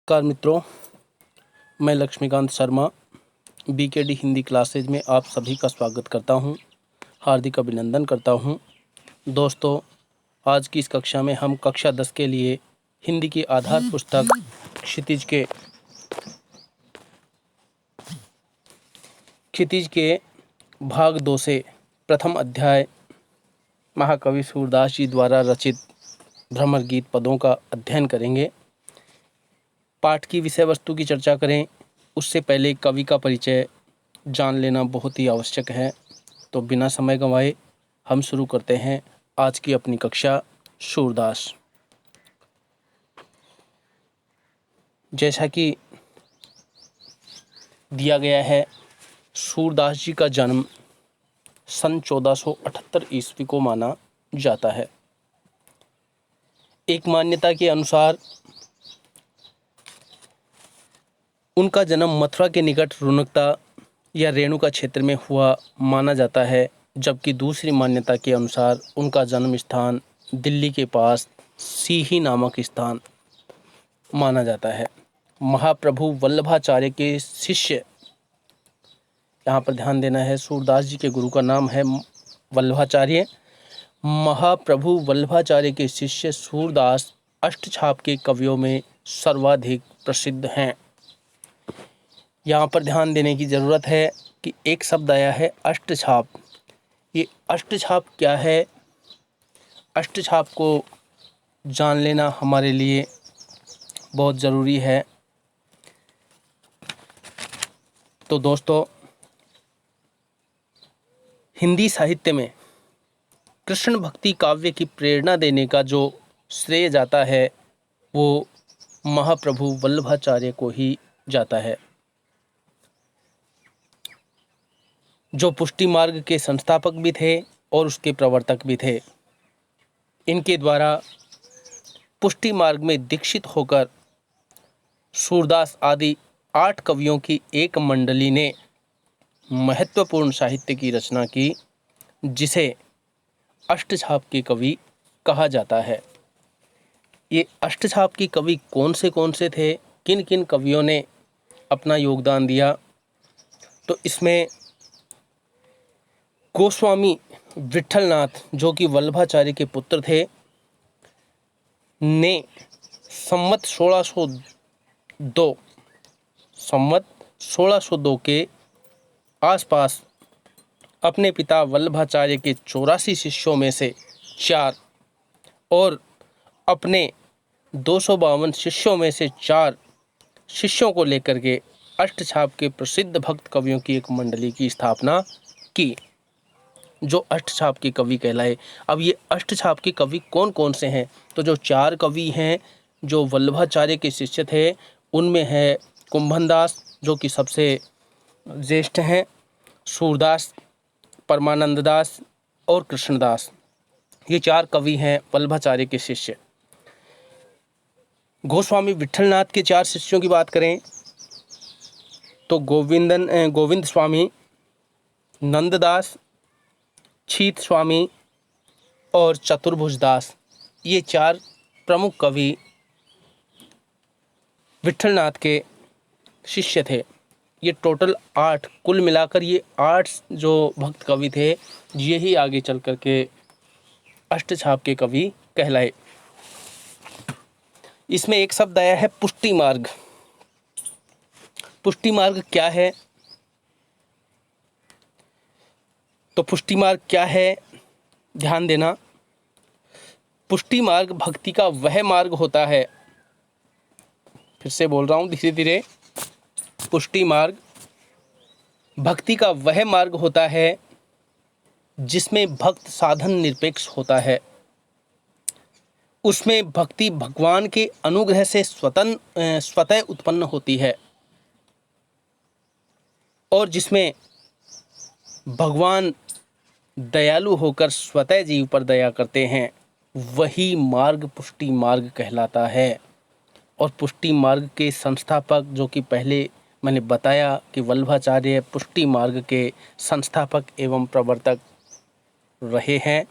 नमस्कार मित्रों, मैं लक्ष्मीकांत शर्मा बीकेडी हिंदी क्लासेज में आप सभी का स्वागत करता हूं, हार्दिक अभिनंदन करता हूं। दोस्तों, आज की इस कक्षा में हम कक्षा 10 के लिए हिंदी की आधार पुस्तक क्षितिज के भाग 2 से प्रथम अध्याय महाकवि सूरदास जी द्वारा रचित भ्रमर गीत पदों का अध्ययन करेंगे। पाठ की विषय वस्तु की चर्चा करें उससे पहले कवि का परिचय जान लेना बहुत ही आवश्यक है। तो बिना समय गंवाए हम शुरू करते हैं आज की अपनी कक्षा सूरदास। जैसा कि दिया गया है, सूरदास जी का जन्म सन 1478 ईस्वी को माना जाता है। एक मान्यता के अनुसार उनका जन्म मथुरा के निकट रुनकता या रेणुका क्षेत्र में हुआ माना जाता है, जबकि दूसरी मान्यता के अनुसार उनका जन्म स्थान दिल्ली के पास सीही नामक स्थान माना जाता है। महाप्रभु वल्लभाचार्य के शिष्य, यहाँ पर ध्यान देना है, सूरदास जी के गुरु का नाम है वल्लभाचार्य। महाप्रभु वल्लभाचार्य के शिष्य सूरदास अष्टछाप के कवियों में सर्वाधिक प्रसिद्ध हैं। यहाँ पर ध्यान देने की ज़रूरत है कि एक शब्द आया है अष्टछाप। ये अष्टछाप क्या है? अष्टछाप को जान लेना हमारे लिए बहुत ज़रूरी है। तो दोस्तों, हिंदी साहित्य में कृष्ण भक्ति काव्य की प्रेरणा देने का जो श्रेय जाता है वो महाप्रभु वल्लभाचार्य को ही जाता है, जो पुष्टि मार्ग के संस्थापक भी थे और उसके प्रवर्तक भी थे। इनके द्वारा पुष्टि मार्ग में दीक्षित होकर सूरदास आदि 8 कवियों की एक मंडली ने महत्वपूर्ण साहित्य की रचना की, जिसे अष्टछाप के कवि कहा जाता है। ये अष्टछाप के कवि कौन से थे, किन किन कवियों ने अपना योगदान दिया? तो इसमें गोस्वामी विट्ठलनाथ, जो कि वल्लभाचार्य के पुत्र थे, ने संवत 1602 के आसपास अपने पिता वल्लभाचार्य के 84 शिष्यों में से 4 और अपने 252 शिष्यों में से 4 शिष्यों को लेकर के अष्टछाप के प्रसिद्ध भक्त कवियों की एक मंडली की स्थापना की, जो अष्टछाप के कवि कहलाए। अब ये अष्टछाप के कवि कौन कौन से हैं? तो जो 4 कवि हैं जो वल्लभाचार्य के शिष्य थे, उनमें है कुंभनदास, जो कि सबसे ज्येष्ठ हैं, सूरदास, परमानंद दास और कृष्णदास। ये 4 कवि हैं वल्लभाचार्य के शिष्य। गोस्वामी विट्ठलनाथ के 4 शिष्यों की बात करें तो गोविंद स्वामी, नंददास, छीत स्वामी और चतुर्भुज दास, ये 4 प्रमुख कवि विट्ठलनाथ के शिष्य थे। ये टोटल 8, कुल मिलाकर ये 8 जो भक्त कवि थे, यही आगे चल कर के अष्टछाप के कवि कहलाए। इसमें एक शब्द आया है पुष्टि मार्ग। पुष्टि मार्ग क्या है? तो पुष्टि मार्ग क्या है, ध्यान देना। पुष्टि मार्ग भक्ति का वह मार्ग होता है, फिर से बोल रहा हूँ धीरे धीरे, पुष्टि मार्ग भक्ति का वह मार्ग होता है जिसमें भक्त साधन निरपेक्ष होता है। उसमें भक्ति भगवान के अनुग्रह से स्वतः उत्पन्न होती है, और जिसमें भगवान दयालु होकर स्वतः जीव पर दया करते हैं, वही मार्ग पुष्टि मार्ग कहलाता है। और पुष्टि मार्ग के संस्थापक, जो कि पहले मैंने बताया कि वल्लभाचार्य पुष्टि मार्ग के संस्थापक एवं प्रवर्तक रहे हैं।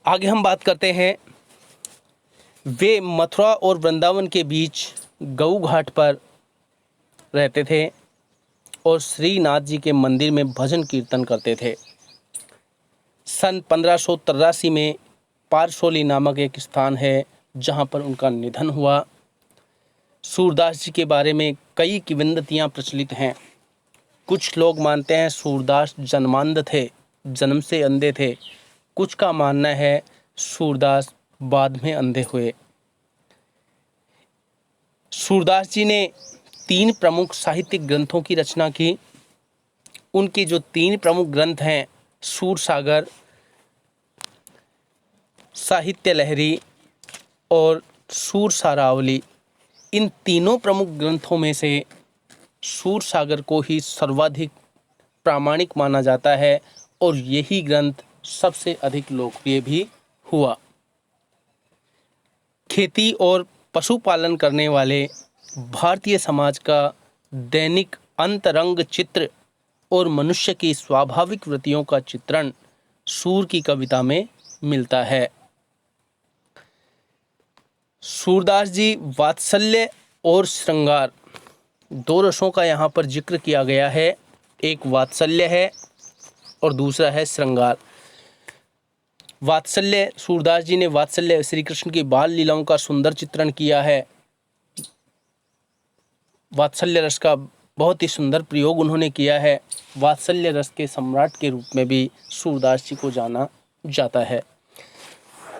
आगे हम बात करते हैं वे मथुरा और वृंदावन के बीच गऊ घाट पर रहते थे और श्रीनाथ जी के मंदिर में भजन कीर्तन करते थे। सन 1583 में पारसोली नामक एक स्थान है जहाँ पर उनका निधन हुआ। सूरदास जी के बारे में कई किंवदंतियाँ प्रचलित हैं। कुछ लोग मानते हैं सूरदास जन्मांध थे, जन्म से अंधे थे। कुछ का मानना है सूरदास बाद में अंधे हुए। सूरदास जी ने 3 प्रमुख साहित्यिक ग्रंथों की रचना की। उनके जो 3 प्रमुख ग्रंथ हैं, सूरसागर, साहित्य लहरी और सूरसारावली, इन तीनों प्रमुख ग्रंथों में से सूरसागर को ही सर्वाधिक प्रामाणिक माना जाता है और यही ग्रंथ सबसे अधिक लोकप्रिय भी हुआ। खेती और पशुपालन करने वाले भारतीय समाज का दैनिक अंतरंग चित्र और मनुष्य की स्वाभाविक वृत्तियों का चित्रण सूर की कविता में मिलता है। सूरदास जी वात्सल्य और श्रृंगार 2 रसों का यहाँ पर जिक्र किया गया है। एक वात्सल्य है और दूसरा है श्रृंगार। वात्सल्य, सूरदास जी ने वात्सल्य श्री कृष्ण की बाल लीलाओं का सुंदर चित्रण किया है। वात्सल्य रस का बहुत ही सुंदर प्रयोग उन्होंने किया है। वात्सल्य रस के सम्राट के रूप में भी सूरदास जी को जाना जाता है।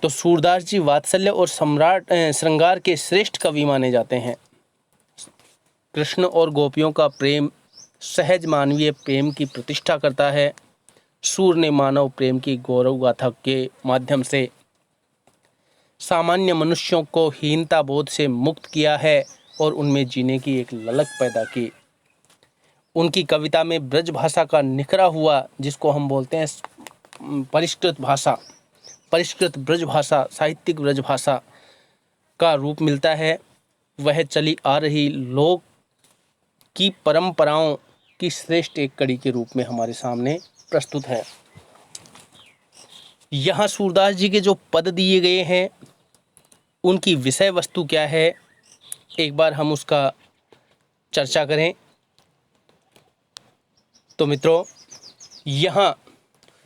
तो सूरदास जी वात्सल्य और श्रृंगार के श्रेष्ठ कवि माने जाते हैं। कृष्ण और गोपियों का प्रेम सहज मानवीय प्रेम की प्रतिष्ठा करता है। सूर ने मानव प्रेम की गौरव गाथा के माध्यम से सामान्य मनुष्यों को हीनता बोध से मुक्त किया है और उनमें जीने की एक ललक पैदा की। उनकी कविता में ब्रज भाषा का निखरा हुआ, जिसको हम बोलते हैं परिष्कृत भाषा, परिष्कृत ब्रज भाषा, साहित्यिक ब्रज भाषा का रूप मिलता है। वह चली आ रही लोक की परंपराओं की श्रेष्ठ एक कड़ी के रूप में हमारे सामने प्रस्तुत है। यहाँ सूरदास जी के जो पद दिए गए हैं, उनकी विषय वस्तु क्या है, एक बार हम उसका चर्चा करें। तो मित्रों, यहाँ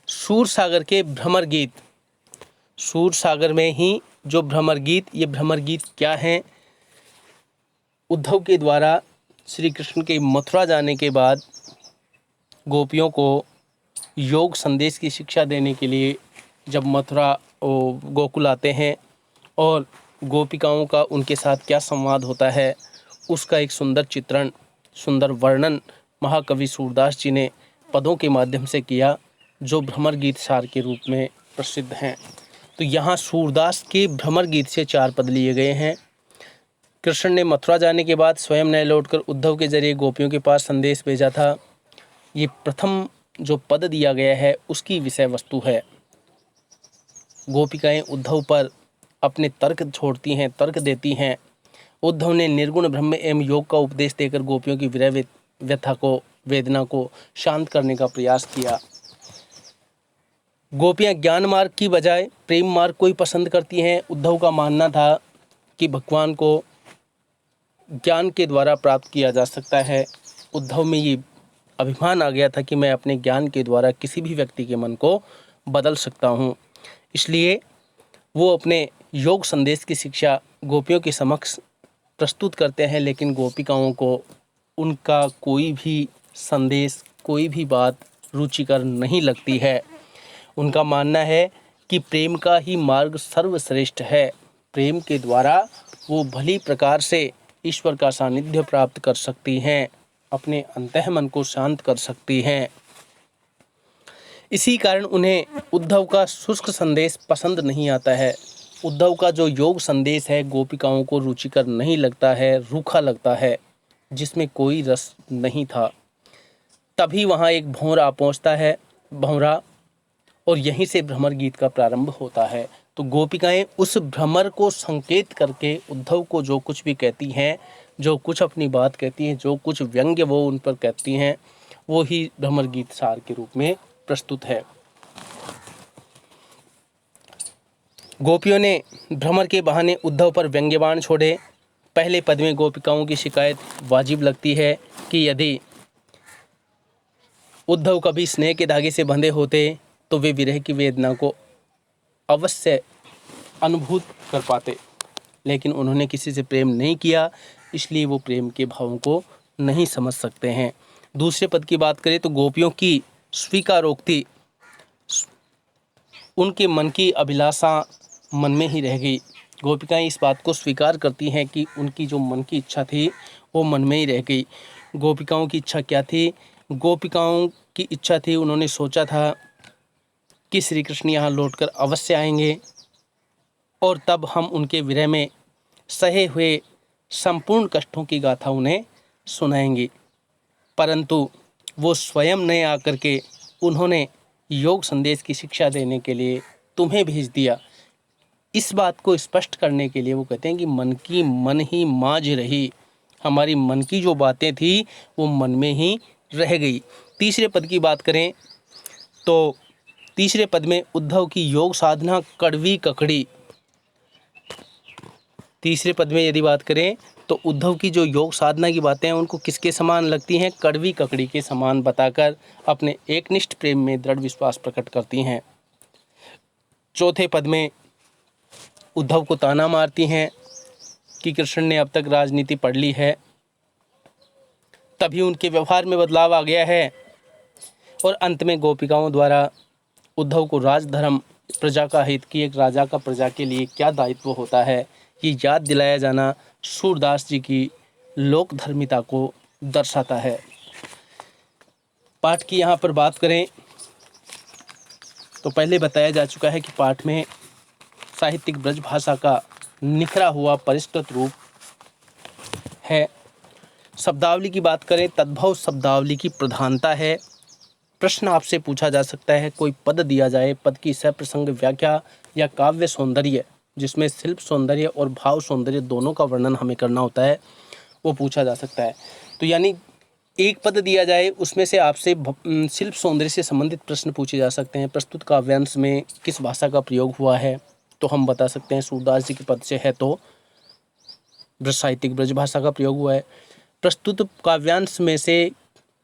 सूरसागर के भ्रमर गीत, सूरसागर में ही जो भ्रमर गीत, ये भ्रमर गीत क्या हैं? उद्धव के द्वारा श्री कृष्ण के मथुरा जाने के बाद गोपियों को योग संदेश की शिक्षा देने के लिए जब मथुरा गोकुल आते हैं और गोपिकाओं का उनके साथ क्या संवाद होता है, उसका एक सुंदर चित्रण, सुंदर वर्णन महाकवि सूरदास जी ने पदों के माध्यम से किया, जो भ्रमर गीत सार के रूप में प्रसिद्ध हैं। तो यहाँ सूरदास के भ्रमर गीत से 4 पद लिए गए हैं। कृष्ण ने मथुरा जाने के बाद स्वयं न लौटकर उद्धव के जरिए गोपियों के पास संदेश भेजा था। ये प्रथम जो पद दिया गया है उसकी विषय वस्तु है। गोपिकाएं उद्धव पर अपने तर्क छोड़ती हैं, तर्क देती हैं। उद्धव ने निर्गुण ब्रह्म एवं योग का उपदेश देकर गोपियों की विरह व्यथा को, वेदना को शांत करने का प्रयास किया। गोपियां ज्ञान मार्ग की बजाय प्रेम मार्ग को ही पसंद करती हैं। उद्धव का मानना था कि भगवान को ज्ञान के द्वारा प्राप्त किया जा सकता है। उद्धव में ये अभिमान आ गया था कि मैं अपने ज्ञान के द्वारा किसी भी व्यक्ति के मन को बदल सकता हूँ। इसलिए वो अपने योग संदेश की शिक्षा गोपियों के समक्ष प्रस्तुत करते हैं, लेकिन गोपिकाओं को उनका कोई भी संदेश, कोई भी बात रुचिकर नहीं लगती है। उनका मानना है कि प्रेम का ही मार्ग सर्वश्रेष्ठ है। प्रेम के द्वारा वो भली प्रकार से ईश्वर का सानिध्य प्राप्त कर सकती हैं, अपने अंतःमन को शांत कर सकती हैं। इसी कारण उन्हें उद्धव का शुष्क संदेश पसंद नहीं आता है। उद्धव का जो योग संदेश है गोपिकाओं को रुचिकर नहीं लगता है, रूखा लगता है, जिसमें कोई रस नहीं था। तभी वहाँ एक भौरा पहुँचता है, भौरा, और यहीं से भ्रमर गीत का प्रारंभ होता है। तो गोपिकाएं उस भ्रमर को संकेत करके उद्धव को जो कुछ भी कहती हैं, जो कुछ अपनी बात कहती हैं, जो कुछ व्यंग्य वो उन पर कहती हैं, वो ही भ्रमर गीत सार के रूप में प्रस्तुत है। गोपियों ने भ्रमर के बहाने उद्धव पर व्यंग्यबाण छोड़े। पहले पद में गोपिकाओं की शिकायत वाजिब लगती है कि यदि उद्धव कभी स्नेह के धागे से बंधे होते तो वे विरह की वेदना को अवश्य अनुभूत कर पाते, लेकिन उन्होंने किसी से प्रेम नहीं किया, इसलिए वो प्रेम के भावों को नहीं समझ सकते हैं। दूसरे पद की बात करें तो गोपियों की स्वीकारोक्ति उनके मन की अभिलाषा मन में ही रह गई। गोपिकाएं इस बात को स्वीकार करती हैं कि उनकी जो मन की इच्छा थी वो मन में ही रह गई। गोपिकाओं की इच्छा क्या थी? गोपिकाओं की इच्छा थी, उन्होंने सोचा था कि श्री कृष्ण यहाँ लौटकर अवश्य आएंगे और तब हम उनके विरह में सहे हुए संपूर्ण कष्टों की गाथा उन्हें सुनाएंगे। परंतु वो स्वयं नहीं आकर के उन्होंने योग संदेश की शिक्षा देने के लिए तुम्हें भेज दिया। इस बात को स्पष्ट करने के लिए वो कहते हैं कि मन की मन ही माज रही, हमारी मन की जो बातें थी वो मन में ही रह गई। तीसरे पद की बात करें तो तीसरे पद में उद्धव की योग साधना कड़वी ककड़ी। तीसरे पद में यदि बात करें तो उद्धव की जो योग साधना की बातें हैं उनको किसके समान लगती हैं? कड़वी ककड़ी के समान बताकर अपने एकनिष्ठ प्रेम में दृढ़ विश्वास प्रकट करती हैं। चौथे पद में उद्धव को ताना मारती हैं कि कृष्ण ने अब तक राजनीति पढ़ ली है, तभी उनके व्यवहार में बदलाव आ गया है। और अंत में गोपिकाओं द्वारा उद्धव को राजधर्म, प्रजा का हित, कि एक राजा का प्रजा के लिए क्या दायित्व होता है, ये याद दिलाया जाना सूरदास जी की लोकधर्मिता को दर्शाता है। पाठ की यहाँ पर बात करें तो पहले बताया जा चुका है कि पाठ में साहित्यिक ब्रज भाषा का निखरा हुआ परिष्कृत रूप है। शब्दावली की बात करें, तद्भव शब्दावली की प्रधानता है। प्रश्न आपसे पूछा जा सकता है, कोई पद दिया जाए, पद की सप्रसंग व्याख्या या काव्य सौंदर्य, जिसमें शिल्प सौंदर्य और भाव सौंदर्य दोनों का वर्णन हमें करना होता है, वो पूछा जा सकता है। तो यानी एक पद दिया जाए, उसमें से आपसे शिल्प सौंदर्य से संबंधित प्रश्न पूछे जा सकते हैं। प्रस्तुत काव्यांश में किस भाषा का प्रयोग हुआ है, तो हम बता सकते हैं सूरदास जी के पद से है तो ब्रज साहित्यिक ब्रज भाषा का प्रयोग हुआ है। प्रस्तुत काव्यांश में से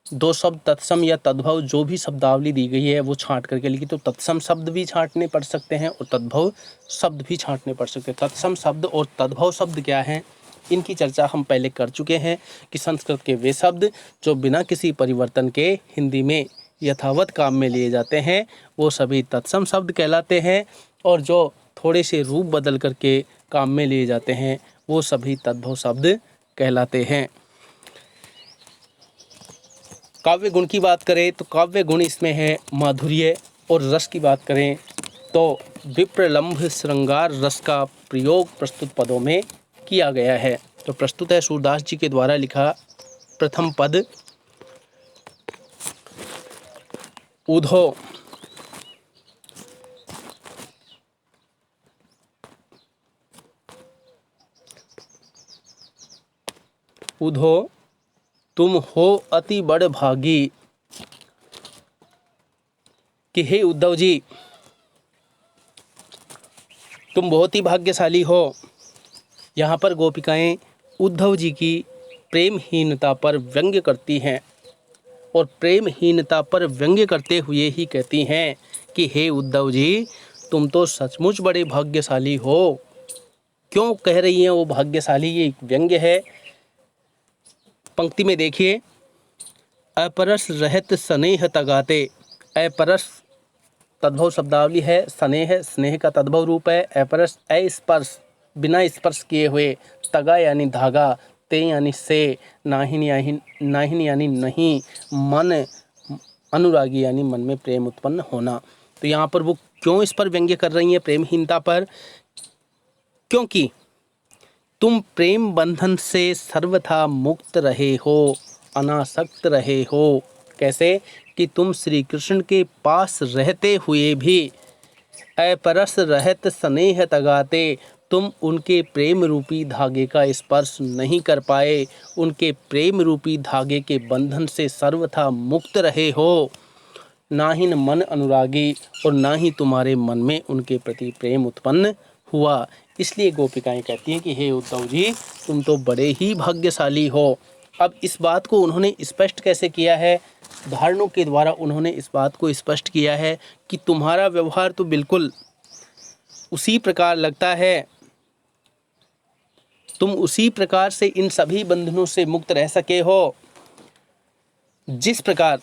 दो शब्द तत्सम या तद्भव, जो भी शब्दावली दी गई है वो छांट करके लिखी, तो तत्सम शब्द भी छांटने पड़ सकते हैं और तद्भव शब्द भी छांटने पड़ सकते हैं। तत्सम शब्द और तद्भव शब्द क्या हैं, इनकी चर्चा हम पहले कर चुके हैं कि संस्कृत के वे शब्द जो बिना किसी परिवर्तन के हिंदी में यथावत काम में लिए जाते हैं वो सभी तत्सम शब्द कहलाते हैं, और जो थोड़े से रूप बदल करके काम में लिए जाते हैं वो सभी तद्भव शब्द कहलाते हैं। काव्य गुण की बात करें तो काव्य गुण इसमें है माधुर्य, और रस की बात करें तो विप्रलंभ श्रृंगार रस का प्रयोग प्रस्तुत पदों में किया गया है। तो प्रस्तुत है सूरदास जी के द्वारा लिखा प्रथम पद, उधो उधो तुम हो अति बड़ भागी, कि हे उद्धव जी तुम बहुत ही भाग्यशाली हो। यहाँ पर गोपिकाएं उद्धव जी की प्रेमहीनता पर व्यंग्य करती हैं, और प्रेमहीनता पर व्यंग्य करते हुए ही कहती हैं कि हे उद्धव जी तुम तो सचमुच बड़े भाग्यशाली हो। क्यों कह रही हैं वो भाग्यशाली, ये एक व्यंग्य है। पंक्ति में देखिए, अपरस रहत स्नेह तगाते, अपरस तद्भव शब्दावली है, स्नेह स्नेह का तद्भव रूप है, अपरस अस्पर्श बिना स्पर्श किए हुए, तगा यानी धागा, ते यानी से, नाहिन यानी नहीं, मन अनुरागी यानी मन में प्रेम उत्पन्न होना। तो यहाँ पर वो क्यों इस पर व्यंग्य कर रही हैं प्रेमहीनता पर? क्योंकि तुम प्रेम बंधन से सर्वथा मुक्त रहे हो, अनासक्त रहे हो। कैसे? कि तुम श्री कृष्ण के पास रहते हुए भी अपरस रहत स्नेह तगाते, तुम उनके प्रेम रूपी धागे का स्पर्श नहीं कर पाए, उनके प्रेम रूपी धागे के बंधन से सर्वथा मुक्त रहे हो। ना ही न मन अनुरागी और ना ही तुम्हारे मन में उनके प्रति प्रेम उत्पन्न हुआ। इसलिए गोपिकाएं कहती हैं कि हे उद्धव जी, तुम तो बड़े ही भाग्यशाली हो। अब इस बात को उन्होंने स्पष्ट कैसे किया है? उदाहरणों के द्वारा उन्होंने इस बात को स्पष्ट किया है कि तुम्हारा व्यवहार तो बिल्कुल उसी प्रकार लगता है, तुम उसी प्रकार से इन सभी बंधनों से मुक्त रह सके हो जिस प्रकार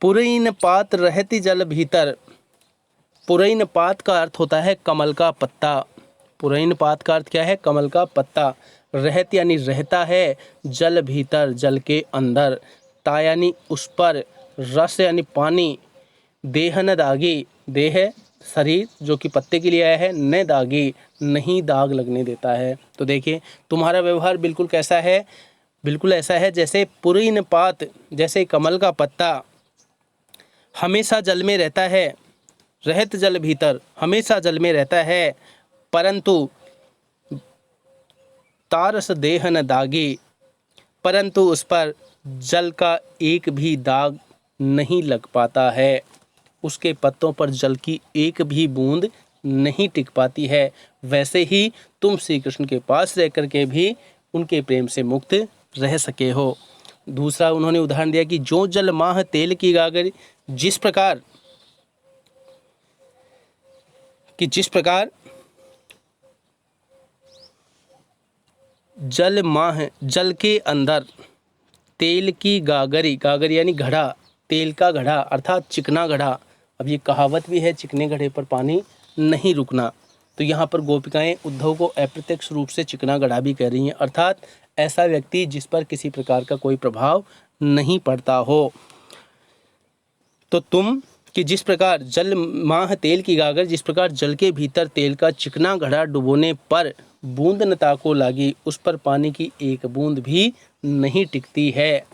पुरैन पात रहती जल भीतर। पुरैन पात का अर्थ होता है कमल का पत्ता। पुरैन पात का अर्थ क्या है? कमल का पत्ता। रहत यानी रहता है, जल भीतर जल के अंदर, ता यानी उस पर, रस यानी पानी, देह न दागी, देह शरीर जो कि पत्ते के लिए आया है, न दागी नहीं दाग लगने देता है। तो देखिए तुम्हारा व्यवहार बिल्कुल कैसा है? बिल्कुल ऐसा है जैसे पुरैन पात, जैसे कमल का पत्ता हमेशा जल में रहता है, रहत जल भीतर हमेशा जल में रहता है, परंतु तारस देह न दागी, परंतु उस पर जल का एक भी दाग नहीं लग पाता है, उसके पत्तों पर जल की एक भी बूंद नहीं टिक पाती है। वैसे ही तुम श्री कृष्ण के पास रह कर के भी उनके प्रेम से मुक्त रह सके हो। दूसरा उन्होंने उदाहरण दिया कि जो जल माह तेल की गागर, जिस प्रकार जल माह जल के अंदर तेल की गागरी, गागरी यानी घड़ा, तेल का घड़ा अर्थात चिकना घड़ा। अब ये कहावत भी है, चिकने घड़े पर पानी नहीं रुकना। तो यहाँ पर गोपिकाएं उद्धव को अप्रत्यक्ष रूप से चिकना घड़ा भी कह रही हैं, अर्थात ऐसा व्यक्ति जिस पर किसी प्रकार का कोई प्रभाव नहीं पड़ता हो। तो तुम कि जिस प्रकार जल माह तेल की गागर, जिस प्रकार जल के भीतर तेल का चिकना घड़ा डुबोने पर बूंद न ताको लागी, उस पर पानी की एक बूंद भी नहीं टिकती है।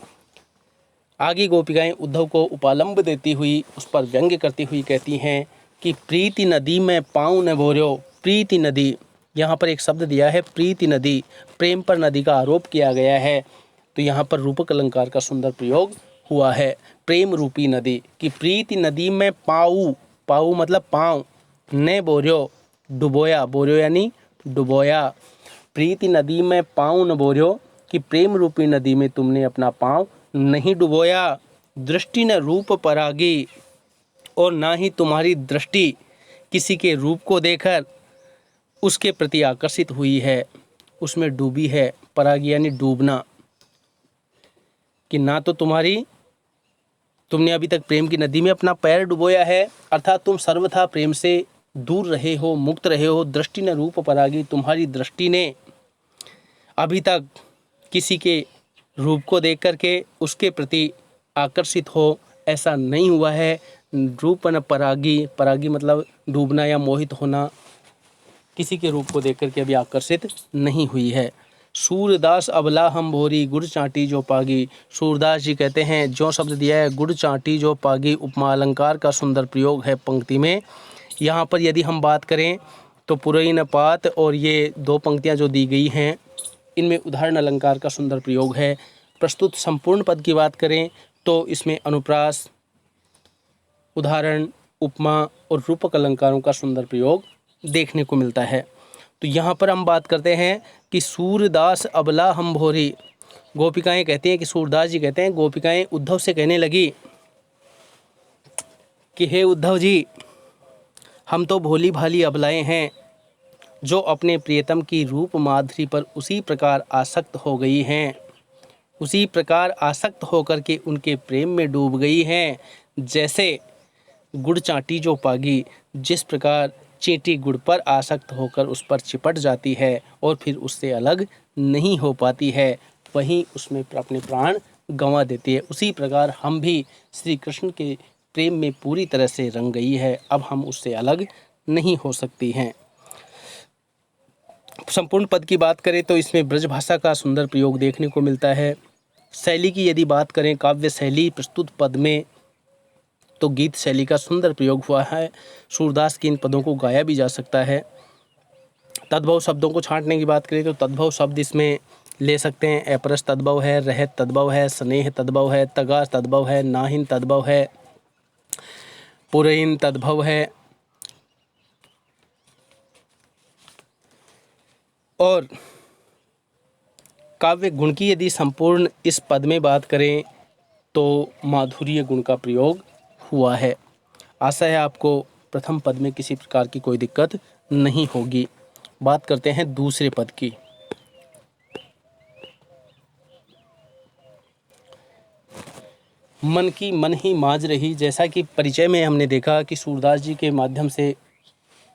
आगे गोपिकाएं उद्धव को उपालंब देती हुई, उस पर व्यंग्य करती हुई कहती हैं कि प्रीति नदी में पाँव न भोर्यो। प्रीति नदी, यहाँ पर एक शब्द दिया है प्रीति नदी, प्रेम पर नदी का आरोप किया गया है। तो यहाँ पर रूपक अलंकार का सुंदर प्रयोग हुआ है, प्रेम रूपी नदी कि प्रीति नदी में पाऊ, पाऊ मतलब पाँव, ने बोर्यो डुबोया, बोर्यो यानी डुबोया, प्रीति नदी में पाँव न बोर्यो कि प्रेम रूपी नदी में तुमने अपना पाँव नहीं डुबोया। दृष्टि न रूप परागी, और ना ही तुम्हारी दृष्टि किसी के रूप को देखकर उसके प्रति आकर्षित हुई है, उसमें डूबी है। परागी यानी डूबना, कि ना तो तुमने अभी तक प्रेम की नदी में अपना पैर डुबोया है, अर्थात तुम सर्वथा प्रेम से दूर रहे हो, मुक्त रहे हो। दृष्टि न रूप परागी, तुम्हारी दृष्टि ने अभी तक किसी के रूप को देख करके उसके प्रति आकर्षित हो, ऐसा नहीं हुआ है। रूप न परागी, परागी मतलब डूबना या मोहित होना, किसी के रूप को देख करके अभी आकर्षित नहीं हुई है। सूरदास अबला हम भोरी, गुड़ चाटी जो पागी। सूरदास जी कहते हैं जो शब्द दिया है गुड़ चाटी जो पागी, उपमा अलंकार का सुंदर प्रयोग है पंक्ति में। यहाँ पर यदि हम बात करें तो पुरैन पात और ये दो पंक्तियाँ जो दी गई हैं, इनमें उदाहरण अलंकार का सुंदर प्रयोग है। प्रस्तुत संपूर्ण पद की बात करें तो इसमें अनुप्रास, उदाहरण, उपमा और रूपक अलंकारों का सुंदर प्रयोग देखने को मिलता है। तो यहाँ पर हम बात करते हैं कि सूरदास अबला हम भोरी। गोपिकाएं कहती हैं कि सूरदास जी कहते हैं गोपिकाएं उद्धव से कहने लगी कि हे उद्धव जी, हम तो भोली भाली अबलाएं हैं जो अपने प्रियतम की रूप माधुरी पर उसी प्रकार आसक्त हो गई हैं, उसी प्रकार आसक्त होकर के उनके प्रेम में डूब गई हैं जैसे गुड़ चाटी जो पागी, जिस प्रकार चींटी गुड़ पर आसक्त होकर उस पर चिपट जाती है और फिर उससे अलग नहीं हो पाती है, वहीं उसमें अपने प्राण गंवा देती है। उसी प्रकार हम भी श्री कृष्ण के प्रेम में पूरी तरह से रंग गई है, अब हम उससे अलग नहीं हो सकती हैं। संपूर्ण पद की बात करें तो इसमें ब्रज भाषा का सुंदर प्रयोग देखने को मिलता है। शैली की यदि बात करें, काव्य शैली प्रस्तुत पद में, तो गीत शैली का सुंदर प्रयोग हुआ है। सूरदास के इन पदों को गाया भी जा सकता है। तद्भव शब्दों को छांटने की बात करें तो तद्भव शब्द इसमें ले सकते हैं। अपरस तद्भव है, रहत तद्भव है, स्नेह तद्भव है, तगार तद्भव है, नाहिन तद्भव है, पुरैन तद्भव है। और काव्य गुण की यदि संपूर्ण इस पद में बात करें तो माधुर्य गुण का प्रयोग हुआ है। आशा है आपको प्रथम पद में किसी प्रकार की कोई दिक्कत नहीं होगी। बात करते हैं दूसरे पद की। मन की मन ही माज रही। जैसा कि परिचय में हमने देखा कि सूरदास जी के माध्यम से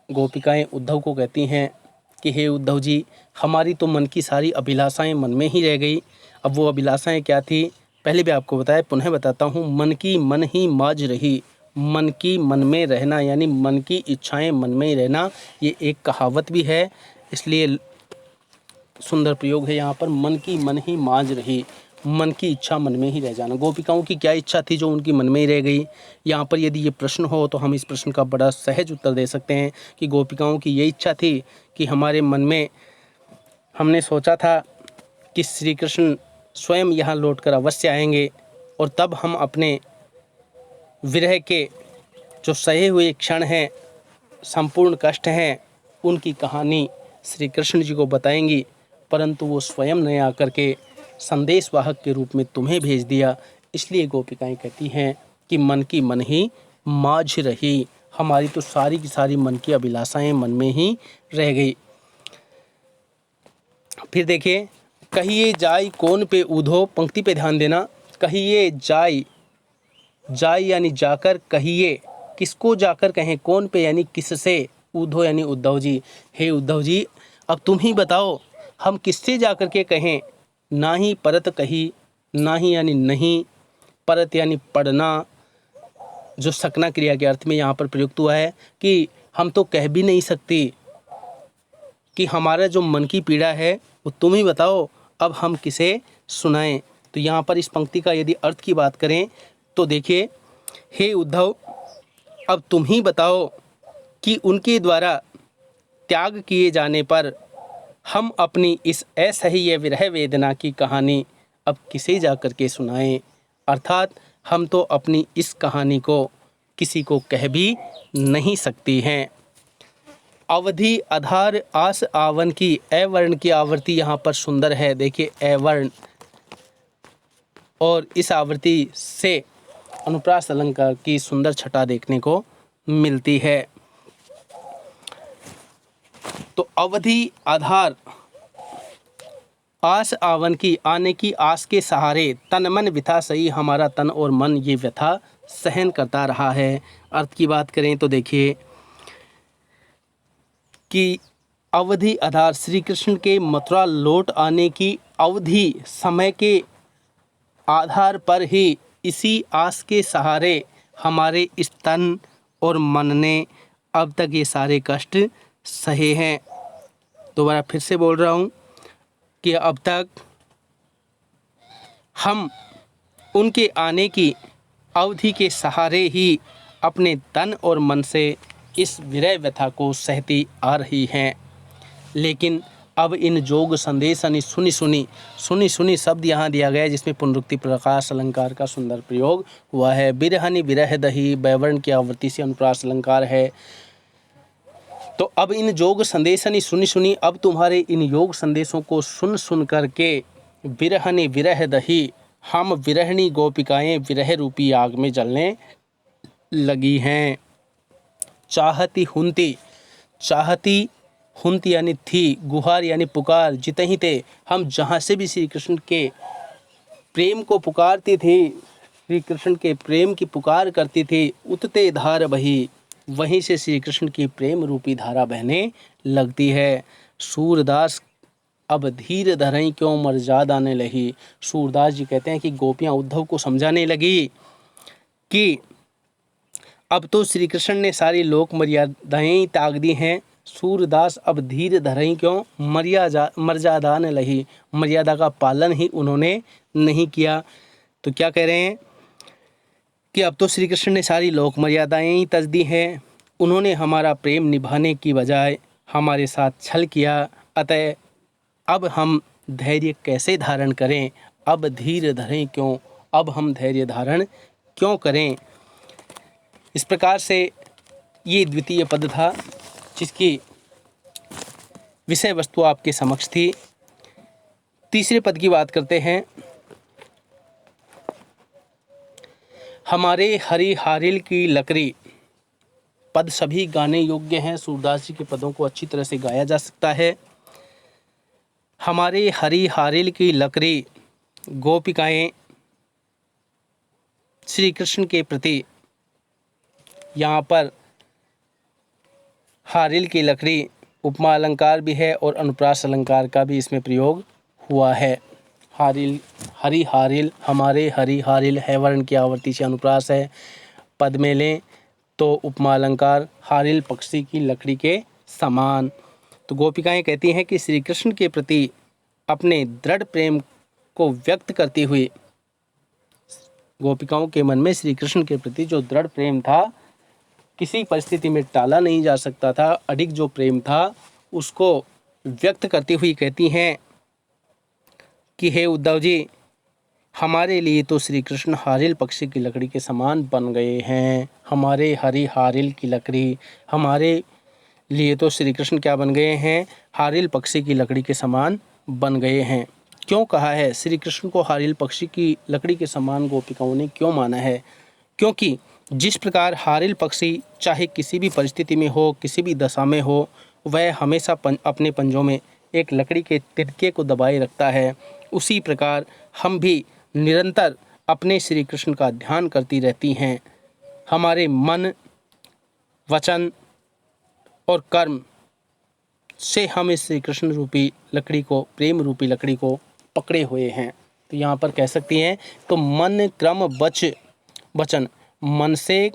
गोपिकाएं उद्धव को कहती हैं कि हे उद्धव जी, हमारी तो मन की सारी अभिलाषाएं मन में ही रह गई। अब वो अभिलाषाएं क्या थी, पहले भी आपको बताया, पुनः बताता हूँ। मन की मन ही माज रही। मन की मन में रहना यानी मन की इच्छाएं मन में ही रहना, ये एक कहावत भी है, इसलिए सुंदर प्रयोग है यहाँ पर। मन की मन ही माज रही, मन की इच्छा मन में ही रह जाना। गोपिकाओं की क्या इच्छा थी जो उनकी मन में ही रह गई। यहाँ पर यदि ये प्रश्न हो तो हम इस प्रश्न का बड़ा सहज उत्तर दे सकते हैं कि गोपिकाओं की ये इच्छा थी कि हमारे मन में, हमने सोचा था कि श्री कृष्ण स्वयं यहाँ लौटकर अवश्य आएंगे और तब हम अपने विरह के जो सहे हुए क्षण हैं, संपूर्ण कष्ट हैं, उनकी कहानी श्री कृष्ण जी को बताएंगी, परंतु वो स्वयं ने आकर के संदेशवाहक के रूप में तुम्हें भेज दिया। इसलिए गोपिकाएं कहती हैं कि मन की मन ही माझ रही, हमारी तो सारी की सारी मन की अभिलाषाएं मन में ही रह गई। फिर देखिए, कहिए जाय कौन पे ऊधो, पंक्ति पे ध्यान देना। कहिए जाय, जाय यानी जाकर, कहिए किसको जाकर कहें, कौन पे यानी किससे, ऊधो यानी उद्धव जी। हे उद्धव जी, अब तुम ही बताओ हम किससे जाकर के कहें। ना ही परत कही, ना ही यानी नहीं, परत यानी पढ़ना, जो सकना क्रिया के अर्थ में यहाँ पर प्रयुक्त हुआ है कि हम तो कह भी नहीं सकती कि हमारा जो मन की पीड़ा है वो तुम ही बताओ, अब हम किसे सुनाएं। तो यहाँ पर इस पंक्ति का यदि अर्थ की बात करें तो देखिए, हे उद्धव, अब तुम ही बताओ कि उनके द्वारा त्याग किए जाने पर हम अपनी इस असह्य विरह वेदना की कहानी अब किसे जाकर के सुनाएं। अर्थात हम तो अपनी इस कहानी को किसी को कह भी नहीं सकती हैं। अवधि आधार आस आवन की, अवर्ण की आवृत्ति यहाँ पर सुंदर है। देखिए अवर्ण, और इस आवृत्ति से अनुप्रास अलंकार की सुंदर छटा देखने को मिलती है। तो अवधि आधार आस आवन की, आने की आस के सहारे तन मन व्यथा सही, हमारा तन और मन ये व्यथा सहन करता रहा है। अर्थ की बात करें तो देखिए कि अवधि आधार, श्री कृष्ण के मथुरा लौट आने की अवधि, समय के आधार पर ही, इसी आस के सहारे हमारे इस तन और मन ने अब तक ये सारे कष्ट सहे हैं। दोबारा फिर से बोल रहा हूँ कि अब तक हम उनके आने की अवधि के सहारे ही अपने तन और मन से इस विरह व्यथा को सहती आ रही हैं। लेकिन अब इन जोग संदेश यानी सुनी सुनी शब्द यहाँ दिया गया है, जिसमें पुनरुक्ति प्रकाश अलंकार का सुंदर प्रयोग हुआ है। बिरहनि विरह दही, बैवर्ण की आवृत्ति से अनुप्रास अलंकार है। तो अब इन जोग संदेश यानी सुनी, अब तुम्हारे इन योग संदेशों को सुन करके विरहनि विरह दही, हम विरहणी गोपिकाएं विरह रूपी आग में जलने लगी हैं। चाहती हुंती यानी थी, गुहार यानी पुकार, जिते ही थे, हम जहाँ से भी श्री कृष्ण के प्रेम को पुकारती थी, श्री कृष्ण के प्रेम की पुकार करती थी, उतते धार बही, वहीं से श्री कृष्ण की प्रेम रूपी धारा बहने लगती है। सूरदास अब धीर धरई क्यों मर्यादा आने लगी। सूरदास जी कहते हैं कि गोपियाँ उद्धव को समझाने लगी कि अब तो श्री कृष्ण ने सारी लोक मर्यादाएं त्याग दी हैं। सूरदास अब धीर धरई क्यों, मर्यादा आने लगी, मर्यादा का पालन ही उन्होंने नहीं किया। तो क्या कह रहे हैं कि अब तो श्री कृष्ण ने सारी लोक मर्यादाएं ही तज दी हैं, उन्होंने हमारा प्रेम निभाने की बजाय हमारे साथ छल किया, अतः अब हम धैर्य कैसे धारण करें। अब धीर धरें क्यों, अब हम धैर्य धारण क्यों करें। इस प्रकार से ये द्वितीय पद था जिसकी विषय वस्तु आपके समक्ष थी। तीसरे पद की बात करते हैं। हमारे हरी हारिल की लकड़ी। पद सभी गाने योग्य हैं, सूरदास जी के पदों को अच्छी तरह से गाया जा सकता है। हमारे हरी हारिल की लकड़ी, गोपिकाएं श्री कृष्ण के प्रति, यहाँ पर हारिल की लकड़ी उपमा अलंकार भी है और अनुप्रास अलंकार का भी इसमें प्रयोग हुआ है। हारिल, हरी हारिल, हमारे हरी हारिल है वर्ण की आवर्ती से अनुप्रास है। पद में लें तो उपमा अलंकार, हारिल पक्षी की लकड़ी के समान। तो गोपिकाएं कहती हैं कि श्री कृष्ण के प्रति अपने दृढ़ प्रेम को व्यक्त करती हुई, गोपिकाओं के मन में श्री कृष्ण के प्रति जो दृढ़ प्रेम था किसी परिस्थिति में टाला नहीं जा सकता था, अडिग जो प्रेम था उसको व्यक्त करती हुई कहती हैं कि हे उद्धव जी, हमारे लिए तो श्री कृष्ण हारिल पक्षी की लकड़ी के समान बन गए हैं। हमारे हरी हारिल की लकड़ी, हमारे लिए तो श्री कृष्ण क्या बन गए हैं? हारिल पक्षी की लकड़ी के समान बन गए हैं। क्यों कहा है श्री कृष्ण को हारिल पक्षी की लकड़ी के समान गोपिकाओं ने क्यों माना है? क्योंकि जिस प्रकार हारिल पक्षी चाहे किसी भी परिस्थिति में हो, किसी भी दशा में हो, वह हमेशा अपने पंजों में एक लकड़ी के तिनके को दबाए रखता है, उसी प्रकार हम भी निरंतर अपने श्री कृष्ण का ध्यान करती रहती हैं। हमारे मन, वचन और कर्म से हम इस श्री कृष्ण रूपी लकड़ी को, प्रेम रूपी लकड़ी को पकड़े हुए हैं। तो यहाँ पर कह सकती हैं तो मन, क्रम, वचन, मन से,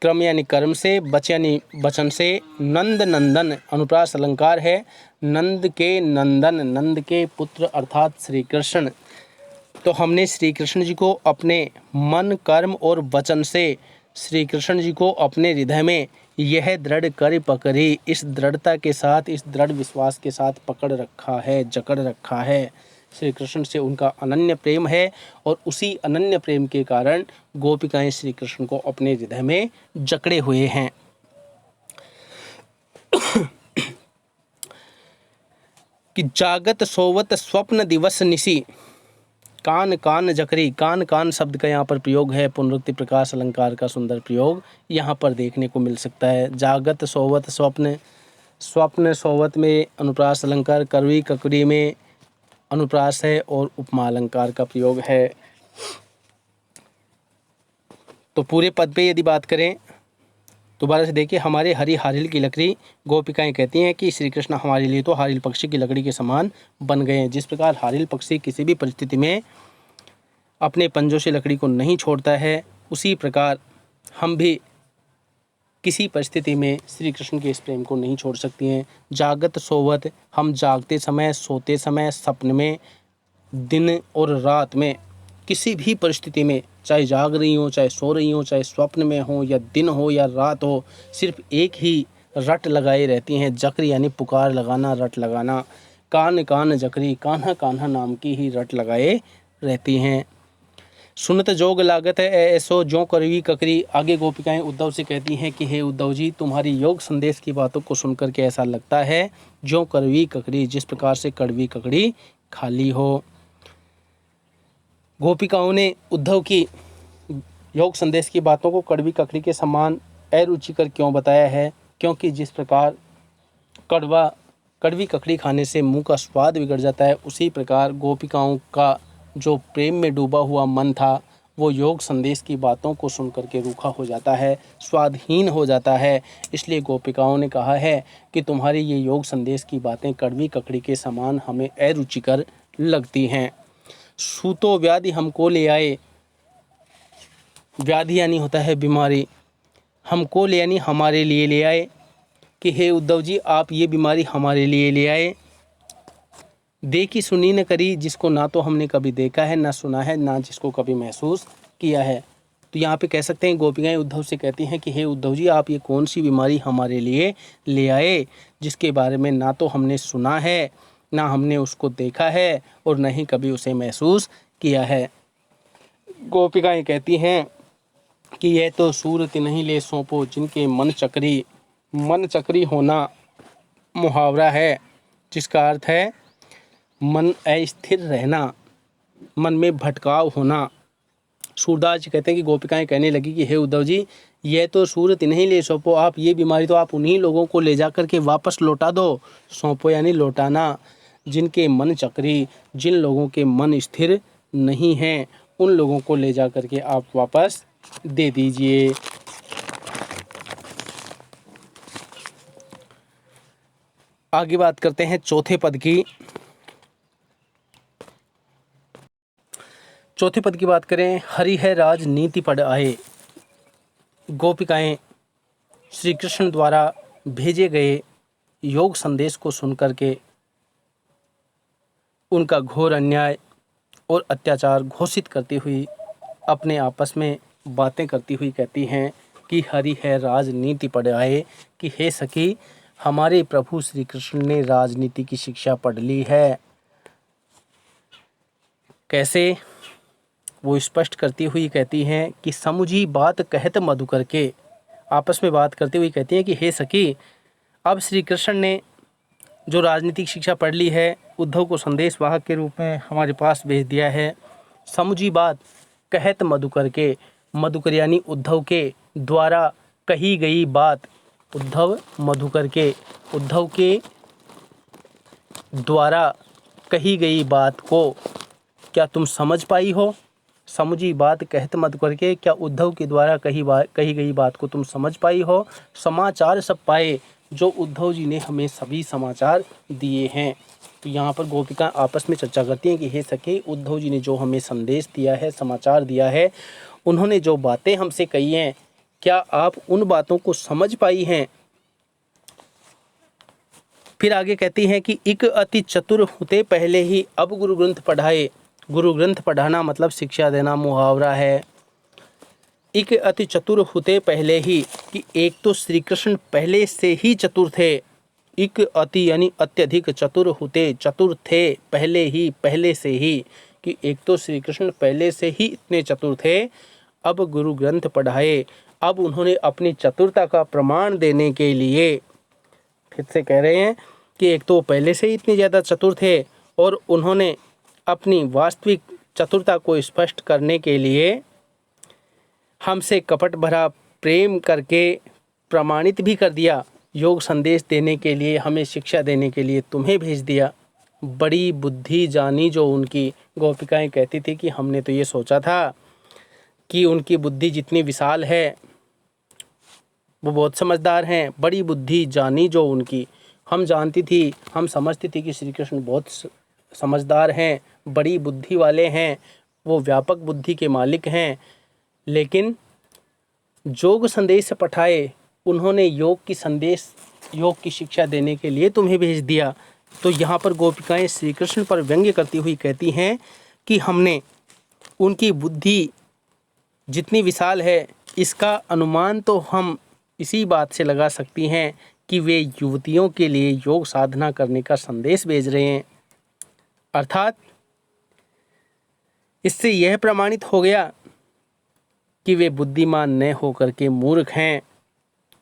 क्रम यानी कर्म से, वच यानी वचन से, नंद नंदन अनुप्रास अलंकार है, नंद के नंदन, नंद के पुत्र अर्थात श्री कृष्ण। तो हमने श्री कृष्ण जी को अपने मन, कर्म और वचन से श्री कृष्ण जी को अपने हृदय में यह दृढ़ कर पकड़ी, इस दृढ़ता के साथ, इस दृढ़ विश्वास के साथ पकड़ रखा है, जकड़ रखा है। श्री कृष्ण से उनका अनन्य प्रेम है और उसी अनन्य प्रेम के कारण गोपिकाएं श्री कृष्ण को अपने हृदय में जकड़े हुए हैं। कि जागत सोवत स्वप्न दिवस निसी, कान कान जकरी, कान कान शब्द का यहाँ पर प्रयोग है, पुनरुक्ति प्रकाश अलंकार का सुंदर प्रयोग यहाँ पर देखने को मिल सकता है। जागत सोवत स्वप्न, स्वप्न सोवत में अनुप्रास अलंकार, करवी ककड़ी में अनुप्रास है और उपमा अलंकार का प्रयोग है। तो पूरे पद पे यदि बात करें दोबारा से देखिए, हमारे हरी हारिल की लकड़ी, गोपिकाएं कहती हैं कि श्री कृष्ण हमारे लिए तो हारिल पक्षी की लकड़ी के समान बन गए हैं। जिस प्रकार हारिल पक्षी किसी भी परिस्थिति में अपने पंजों से लकड़ी को नहीं छोड़ता है, उसी प्रकार हम भी किसी परिस्थिति में श्री कृष्ण के इस प्रेम को नहीं छोड़ सकती हैं। जागत सोवत, हम जागते समय, सोते समय, सपन में, दिन और रात में, किसी भी परिस्थिति में, चाहे जाग रही हो, चाहे सो रही हो, चाहे स्वप्न में हो या दिन हो या रात हो, सिर्फ एक ही रट लगाए रहती हैं। जक्र यानी पुकार लगाना, रट लगाना। कान कान जकरी, कान्हा कान्हा नाम की ही रट लगाए रहती हैं। सुनत जोग लागत है ऐसो ज्यों करवी ककरी, आगे गोपिकाएं उद्धव से कहती हैं कि हे उद्धव जी, तुम्हारी योग संदेश की बातों को सुनकर के ऐसा लगता है ज्यों करवी ककड़ी, जिस प्रकार से कड़वी ककड़ी खाली हो। गोपिकाओं ने उद्धव की योग संदेश की बातों को कड़वी ककड़ी के समान अरुचिकर क्यों बताया है? क्योंकि जिस प्रकार कड़वी ककड़ी खाने से मुंह का स्वाद बिगड़ जाता है, उसी प्रकार गोपिकाओं का जो प्रेम में डूबा हुआ मन था वो योग संदेश की बातों को सुनकर के रूखा हो जाता है, स्वादहीन हो जाता है। इसलिए गोपिकाओं ने कहा है कि तुम्हारी ये योग संदेश की बातें कड़वी ककड़ी के समान हमें अरुचिकर लगती हैं। सूतो व्याधि हमको ले आए, व्याधि यानी होता है बीमारी, हमको ले यानी हमारे लिए ले आए, कि हे उद्धव जी आप ये बीमारी हमारे लिए ले आए। देखी सुनी न करी, जिसको ना तो हमने कभी देखा है, ना सुना है, ना जिसको कभी महसूस किया है। तो यहाँ पे कह सकते हैं गोपिकाएं उद्धव से कहती हैं कि हे उद्धव जी आप ये कौन सी बीमारी हमारे लिए ले आए, जिसके बारे में ना तो हमने सुना है, ना हमने उसको देखा है और न ही कभी उसे महसूस किया है। गोपिकाएं कहती हैं कि यह तो सूरत नहीं ले सौंपो जिनके मन चक्री होना मुहावरा है, जिसका अर्थ है मन अस्थिर रहना, मन में भटकाव होना। सूरदास जी कहते हैं कि गोपिकाएं कहने लगी कि हे उद्धव जी, यह तो सूरत नहीं ले सौंपो, आप ये बीमारी तो आप उन्हीं लोगों को ले जा कर के वापस लौटा दो। सौंपो यानी लौटाना। जिनके मन चक्री, जिन लोगों के मन स्थिर नहीं हैं, उन लोगों को ले जा कर के आप वापस दे दीजिए। आगे बात करते हैं चौथे पद की। चौथे पद की बात करें, हरि है राज नीति पढ़ आए। गोपिकाएं श्री कृष्ण द्वारा भेजे गए योग संदेश को सुनकर के उनका घोर अन्याय और अत्याचार घोषित करती हुई अपने आपस में बातें करती हुई कहती हैं कि हरि है राजनीति पढ़ आए, कि हे सखी, हमारे प्रभु श्री कृष्ण ने राजनीति की शिक्षा पढ़ ली है। कैसे? वो स्पष्ट करती हुई कहती हैं कि समुझी बात कहत मधुकर के, आपस में बात करते हुए कहती हैं कि हे सखी, अब श्री कृष्ण ने जो राजनीतिक शिक्षा पढ़ ली है, उद्धव को संदेश वाहक के रूप में हमारे पास भेज दिया है। समुझी बात कहत मधुकर के, मधुकर यानी उद्धव के द्वारा कही गई बात, उद्धव मधुकर के, उद्धव के द्वारा कही गई बात को क्या तुम समझ पाई हो? समुझी बात कहत मत करके, क्या उद्धव के द्वारा कही गई बात को तुम समझ पाई हो? समाचार सब पाए जो उद्धव जी ने हमें सभी समाचार दिए हैं। तो यहाँ पर गोपिका आपस में चर्चा करती हैं कि हे सखी, उद्धव जी ने जो हमें संदेश दिया है, समाचार दिया है, उन्होंने जो बातें हमसे कही हैं, क्या आप उन बातों को समझ पाई हैं? फिर आगे कहती हैं कि इक अति चतुर होते पहले ही अब गुरु ग्रंथ पढ़ाए। गुरु ग्रंथ पढ़ाना मतलब शिक्षा देना मुहावरा है। एक अति चतुर होते पहले ही, कि एक तो श्री कृष्ण पहले से ही चतुर थे। एक अति यानी अत्यधिक, चतुर होते, चतुर थे पहले ही, पहले से ही, कि एक तो श्री कृष्ण पहले से ही इतने चतुर थे। अब गुरु ग्रंथ पढ़ाए, अब उन्होंने अपनी चतुरता का प्रमाण देने के लिए, फिर से कह रहे हैं कि एक तो पहले से ही इतने ज़्यादा चतुर थे और उन्होंने अपनी वास्तविक चतुरता को स्पष्ट करने के लिए हमसे कपट भरा प्रेम करके प्रमाणित भी कर दिया। योग संदेश देने के लिए, हमें शिक्षा देने के लिए तुम्हें भेज दिया। बड़ी बुद्धि जानी जो उनकी, गोपिकाएं कहती थी कि हमने तो ये सोचा था कि उनकी बुद्धि जितनी विशाल है, वो बहुत समझदार हैं। बड़ी बुद्धि जानी जो उनकी, हम जानती थी, हम समझती थी कि श्री कृष्ण बहुत समझदार हैं, बड़ी बुद्धि वाले हैं, वो व्यापक बुद्धि के मालिक हैं। लेकिन योग संदेश पठाए, उन्होंने योग की शिक्षा देने के लिए तुम्हें भेज दिया। तो यहाँ पर गोपिकाएं श्री कृष्ण पर व्यंग्य करती हुई कहती हैं कि हमने उनकी बुद्धि जितनी विशाल है, इसका अनुमान तो हम इसी बात से लगा सकती हैं कि वे युवतियों के लिए योग साधना करने का संदेश भेज रहे हैं। अर्थात इससे यह प्रमाणित हो गया कि वे बुद्धिमान न होकर के मूर्ख हैं,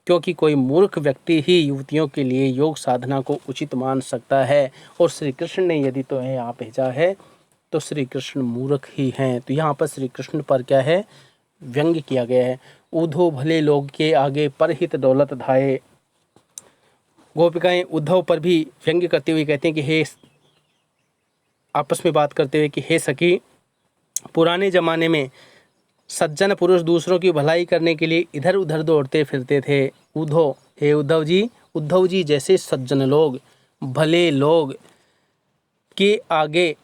क्योंकि कोई मूर्ख व्यक्ति ही युवतियों के लिए योग साधना को उचित मान सकता है। और श्री कृष्ण ने यदि तो यहाँ भेजा है तो श्री कृष्ण मूर्ख ही हैं। तो यहाँ पर श्री कृष्ण पर क्या है, व्यंग्य किया गया है। उद्धव भले लोग के आगे परहित दौलत धाये। गोपिकाएं उद्धव पर भी व्यंग्य करते हुए कहते हैं कि हे, आपस में बात करते हुए कि हे सखी, पुराने ज़माने में सज्जन पुरुष दूसरों की भलाई करने के लिए इधर उधर दौड़ते फिरते थे। हे उद्धव जी जैसे सज्जन लोग, भले लोग के आगे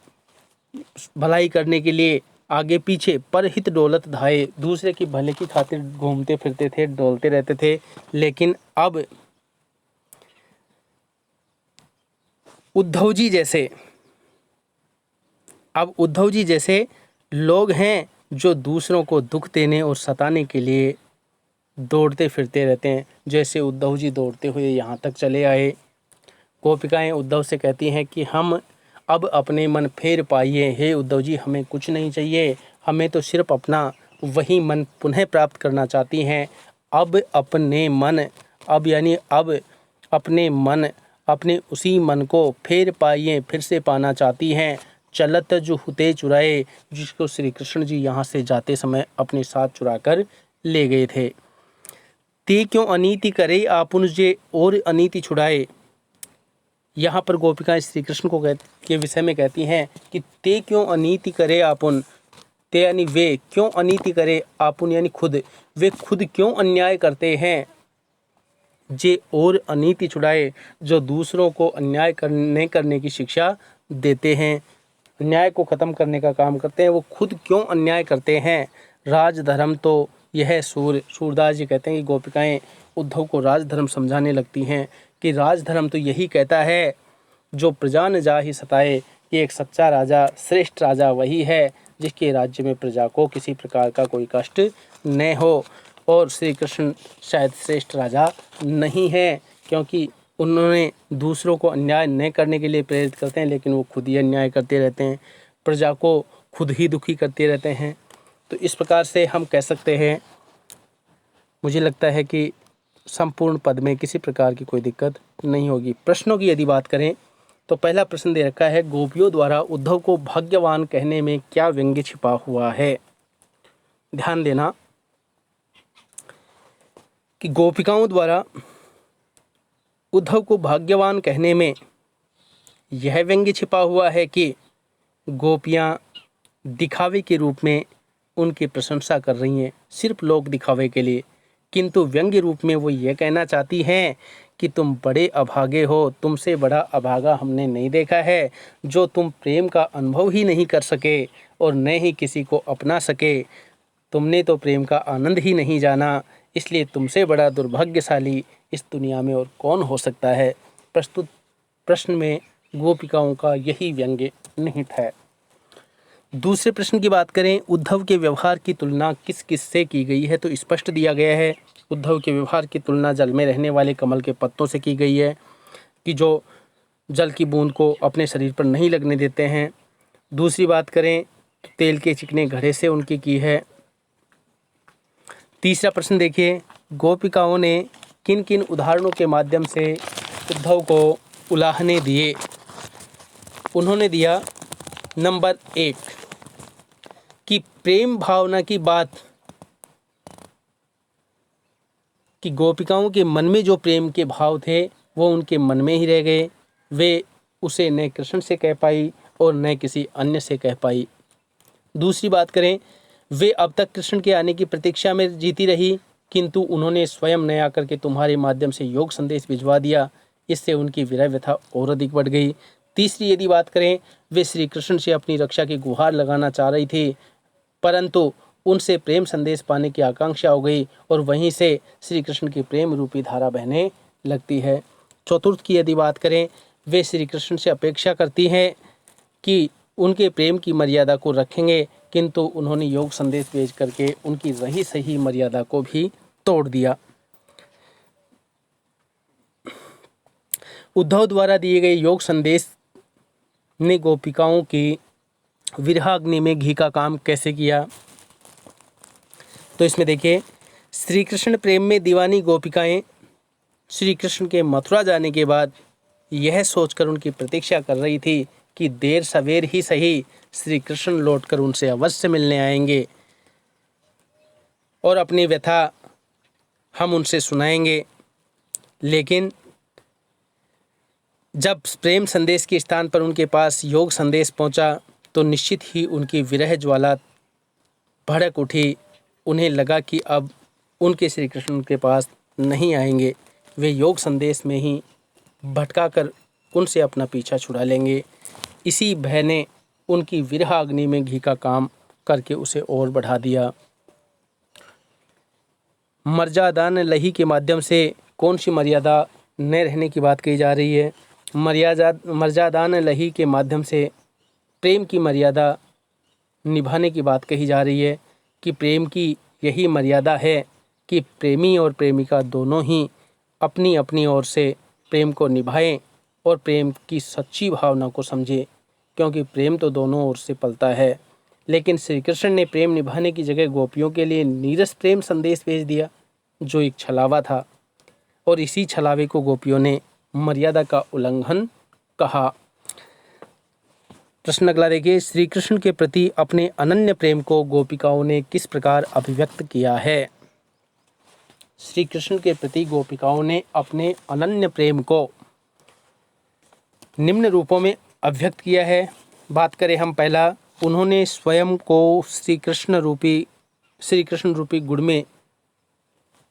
भलाई करने के लिए आगे पीछे परहित दौलत धाये, दूसरे की भले की खातिर घूमते फिरते थे, डोलते रहते थे। लेकिन अब उद्धव जी जैसे लोग हैं जो दूसरों को दुख देने और सताने के लिए दौड़ते फिरते रहते हैं, जैसे उद्धव जी दौड़ते हुए यहाँ तक चले आए। गोपिकाएं उद्धव से कहती हैं कि हम अब अपने मन फेर पाइए। हे उद्धव जी, हमें कुछ नहीं चाहिए, हमें तो सिर्फ अपना वही मन पुनः प्राप्त करना चाहती हैं। अब अपने मन अपने उसी मन को फिर पाइए, फिर से पाना चाहती हैं। चलत जो हुते चुराए, जिसको श्री कृष्ण जी यहाँ से जाते समय अपने साथ चुरा कर ले गए थे। ते क्यों अनीति करे आपुन जे और अनीति छुड़ाए। यहाँ पर गोपिकाएं श्री कृष्ण को के विषय में कहती हैं कि ते क्यों अनीति करे आपुन, ते यानी वे क्यों अनीति करे, आपुन यानी खुद, वे खुद क्यों अन्याय करते हैं। जे और अनीति छुड़ाए, जो दूसरों को अन्याय करने की शिक्षा देते हैं, अन्याय को ख़त्म करने का काम करते हैं, वो खुद क्यों अन्याय करते हैं। राजधर्म तो यह सूरदास जी कहते हैं कि गोपिकाएं उद्धव को राजधर्म समझाने लगती हैं कि राजधर्म तो यही कहता है जो प्रजा न जाहि सताए, कि एक सच्चा राजा, श्रेष्ठ राजा वही है जिसके राज्य में प्रजा को किसी प्रकार का कोई कष्ट न हो। और श्री कृष्ण शायद श्रेष्ठ राजा नहीं है, क्योंकि उन्होंने दूसरों को अन्याय न करने के लिए प्रेरित करते हैं, लेकिन वो खुद ही अन्याय करते रहते हैं, प्रजा को खुद ही दुखी करते रहते हैं। तो इस प्रकार से हम कह सकते हैं, मुझे लगता है कि संपूर्ण पद में किसी प्रकार की कोई दिक्कत नहीं होगी। प्रश्नों की यदि बात करें तो पहला प्रश्न दे रखा है, गोपियों द्वारा उद्धव को भाग्यवान कहने में क्या व्यंग्य छिपा हुआ है। ध्यान देना कि गोपिकाओं द्वारा उद्धव को भाग्यवान कहने में यह व्यंग्य छिपा हुआ है कि गोपियां दिखावे के रूप में उनकी प्रशंसा कर रही हैं, सिर्फ लोक दिखावे के लिए, किंतु व्यंग्य रूप में वो ये कहना चाहती हैं कि तुम बड़े अभागे हो, तुमसे बड़ा अभागा हमने नहीं देखा है, जो तुम प्रेम का अनुभव ही नहीं कर सके और न ही किसी को अपना सके। तुमने तो प्रेम का आनंद ही नहीं जाना, इसलिए तुमसे बड़ा दुर्भाग्यशाली इस दुनिया में और कौन हो सकता है। प्रस्तुत प्रश्न में गोपिकाओं का यही व्यंग्य निहित है। दूसरे प्रश्न की बात करें, उद्धव के व्यवहार की तुलना किस किस से की गई है, तो स्पष्ट दिया गया है। उद्धव के व्यवहार की तुलना जल में रहने वाले कमल के पत्तों से की गई है कि जो जल की बूंद को अपने शरीर पर नहीं लगने देते हैं। दूसरी बात करें तो तेल के चिकने घड़े से उनकी की है। तीसरा प्रश्न देखिए, गोपिकाओं ने किन किन उदाहरणों के माध्यम से उद्धव को उलाहने दिए। उन्होंने दिया नंबर 1 कि प्रेम भावना की बात, कि गोपिकाओं के मन में जो प्रेम के भाव थे वो उनके मन में ही रह गए, वे उसे न कृष्ण से कह पाई और न किसी अन्य से कह पाई। दूसरी बात करें, वे अब तक कृष्ण के आने की प्रतीक्षा में जीती रही, किंतु उन्होंने स्वयं न आकर के तुम्हारे माध्यम से योग संदेश भिजवा दिया, इससे उनकी विरह व्यथा और अधिक बढ़ गई। तीसरी यदि बात करें, वे श्री कृष्ण से अपनी रक्षा की गुहार लगाना चाह रही थी, परंतु उनसे प्रेम संदेश पाने की आकांक्षा हो गई और वहीं से श्री कृष्ण की प्रेम रूपी धारा बहने लगती है। चतुर्थ की यदि बात करें, वे श्री कृष्ण से अपेक्षा करती हैं कि उनके प्रेम की मर्यादा को रखेंगे, किंतु उन्होंने योग संदेश भेज करके उनकी रही सही मर्यादा को भी तोड़ दिया। उद्धव द्वारा दिए गए योग संदेश ने गोपिकाओं की विरहाग्नि में घी का काम कैसे किया, तो इसमें देखिए, श्री कृष्ण प्रेम में दीवानी गोपिकाएं श्री कृष्ण के मथुरा जाने के बाद यह सोचकर उनकी प्रतीक्षा कर रही थी कि देर सवेर ही सही श्री कृष्ण लौटकर उनसे अवश्य मिलने आएंगे और अपनी व्यथा हम उनसे सुनाएंगे। लेकिन जब प्रेम संदेश के स्थान पर उनके पास योग संदेश पहुंचा तो निश्चित ही उनकी विरह ज्वाला भड़क उठी। उन्हें लगा कि अब उनके श्री कृष्ण उनके पास नहीं आएंगे, वे योग संदेश में ही भटका कर उनसे अपना पीछा छुड़ा लेंगे। इसी भय ने उनकी विरह अग्नि में घी का काम करके उसे और बढ़ा दिया। मर्यादान लही के माध्यम से कौन सी मर्यादा न रहने की बात कही जा रही है। मर्यादान लही के माध्यम से प्रेम की मर्यादा निभाने की बात कही जा रही है कि प्रेम की यही मर्यादा है कि प्रेमी और प्रेमिका दोनों ही अपनी अपनी ओर से प्रेम को निभाएं और प्रेम की सच्ची भावना को समझें, क्योंकि प्रेम तो दोनों ओर से पलता है, लेकिन श्री कृष्ण ने प्रेम निभाने की जगह गोपियों के लिए नीरस प्रेम संदेश भेज दिया, जो एक छलावा था, और इसी छलावे को गोपियों ने मर्यादा का उल्लंघन कहा। प्रश्न अगला देखिए, श्री कृष्ण के प्रति अपने अनन्य प्रेम को गोपिकाओं ने किस प्रकार अभिव्यक्त किया है? श्री कृष्ण के प्रति गोपिकाओं ने अपने अनन्य प्रेम को निम्न रूपों में अभिव्यक्त किया है। बात करें हम पहला, उन्होंने स्वयं को श्री कृष्ण रूपी गुड़ में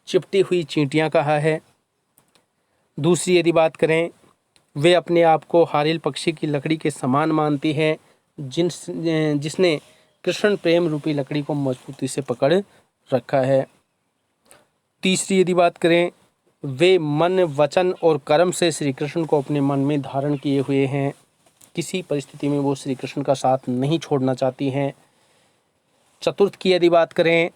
चिपटी हुई चींटियां कहा है। दूसरी यदि बात करें, वे अपने आप को हारिल पक्षी की लकड़ी के समान मानती हैं, जिसने कृष्ण प्रेम रूपी लकड़ी को मजबूती से पकड़ रखा है। तीसरी यदि बात करें, वे मन, वचन और कर्म से श्री कृष्ण को अपने मन में धारण किए हुए हैं। किसी परिस्थिति में वो श्री कृष्ण का साथ नहीं छोड़ना चाहती हैं। चतुर्थ की यदि बात करें,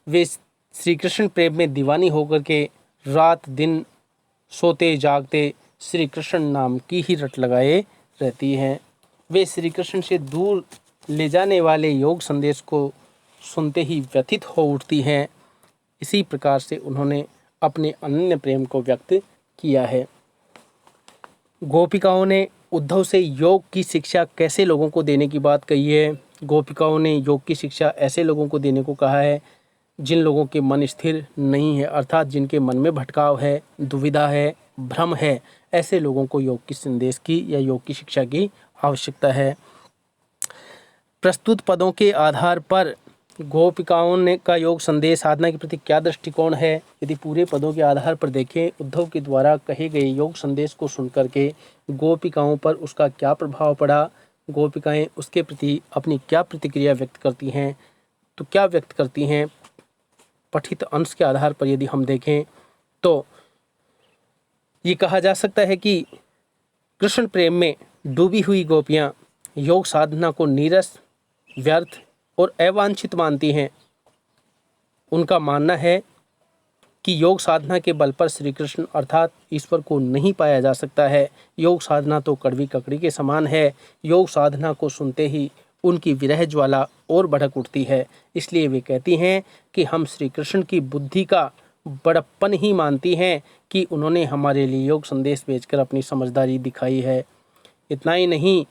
वे श्री कृष्ण प्रेम में दीवानी होकर के रात दिन सोते जागते श्री कृष्ण नाम की ही रट लगाए रहती हैं। वे श्री कृष्ण से दूर ले जाने वाले योग संदेश को सुनते ही व्यथित हो उठती हैं। इसी प्रकार से उन्होंने अपने अनन्य प्रेम को व्यक्त किया है। गोपिकाओं ने उद्धव से योग की शिक्षा कैसे लोगों को देने की बात कही है? गोपिकाओं ने योग की शिक्षा ऐसे लोगों को देने को कहा है जिन लोगों के मन स्थिर नहीं है, अर्थात जिनके मन में भटकाव है, दुविधा है, भ्रम है, ऐसे लोगों को योग की संदेश की या योग की शिक्षा की आवश्यकता है। प्रस्तुत पदों के आधार पर गोपिकाओं ने का योग संदेश साधना के प्रति क्या दृष्टिकोण है? यदि पूरे पदों के आधार पर देखें, उद्धव के द्वारा कहे गए योग संदेश को सुनकर के गोपिकाओं पर उसका क्या प्रभाव पड़ा, गोपिकाएं उसके प्रति अपनी क्या प्रतिक्रिया व्यक्त करती हैं, तो क्या व्यक्त करती हैं? पठित अंश के आधार पर यदि हम देखें तो ये कहा जा सकता है कि कृष्ण प्रेम में डूबी हुई गोपियां योग साधना को नीरस, व्यर्थ और अवांछित मानती हैं। उनका मानना है कि योग साधना के बल पर श्री कृष्ण अर्थात ईश्वर को नहीं पाया जा सकता है। योग साधना तो कड़वी ककड़ी के समान है। योग साधना को सुनते ही उनकी विरह ज्वाला और भड़क उठती है। इसलिए वे कहती हैं कि हम श्री कृष्ण की बुद्धि का बड़प्पन ही मानती हैं कि उन्होंने हमारे लिए योग संदेश भेजकर अपनी समझदारी दिखाई है। इतना ही नहीं,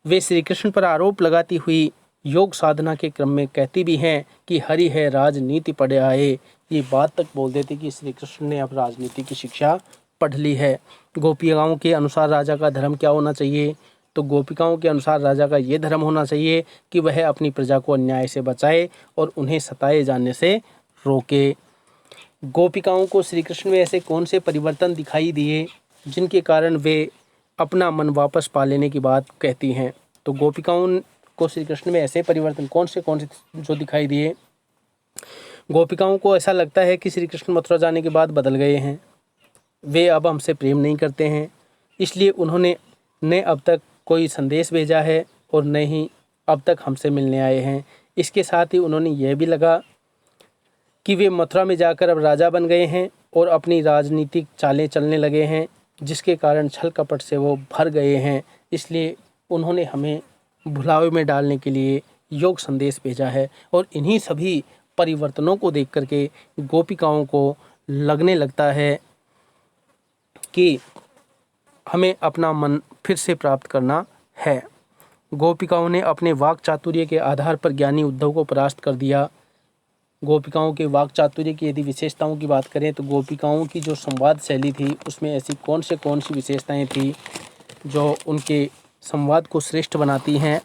वे श्री कृष्ण पर आरोप लगाती हुई योग साधना के क्रम में कहती भी हैं कि हरि है राजनीति पढ़े आए। ये बात तक बोल देती कि श्री कृष्ण ने अब राजनीति की शिक्षा पढ़ ली है। गोपिकाओं के अनुसार राजा का धर्म क्या होना चाहिए? तो गोपिकाओं के अनुसार राजा का ये धर्म होना चाहिए कि वह अपनी प्रजा को अन्याय से बचाए और उन्हें सताए जाने से रोके। गोपिकाओं को श्री कृष्ण में ऐसे कौन से परिवर्तन दिखाई दिए जिनके कारण वे अपना मन वापस पा लेने की बात कहती हैं? तो गोपिकाओं को श्री कृष्ण में ऐसे परिवर्तन कौन से जो दिखाई दिए? गोपिकाओं को ऐसा लगता है कि श्री कृष्ण मथुरा जाने के बाद बदल गए हैं, वे अब हमसे प्रेम नहीं करते हैं, इसलिए उन्होंने न अब तक कोई संदेश भेजा है और न ही अब तक हमसे मिलने आए हैं। इसके साथ ही उन्होंने यह भी लगा कि वे मथुरा में जाकर अब राजा बन गए हैं और अपनी राजनीतिक चालें चलने लगे हैं, जिसके कारण छल कपट से वो भर गए हैं। इसलिए उन्होंने हमें भुलावे में डालने के लिए योग संदेश भेजा है। और इन्हीं सभी परिवर्तनों को देख करके गोपिकाओं को लगने लगता है कि हमें अपना मन फिर से प्राप्त करना है। गोपिकाओं ने अपने वाक चातुर्य के आधार पर ज्ञानी उद्धव को परास्त कर दिया। गोपिकाओं के वाक चातुर्य की यदि विशेषताओं की बात करें तो गोपिकाओं की जो संवाद शैली थी उसमें ऐसी कौन सी विशेषताएं थी जो उनके संवाद को श्रेष्ठ बनाती हैं?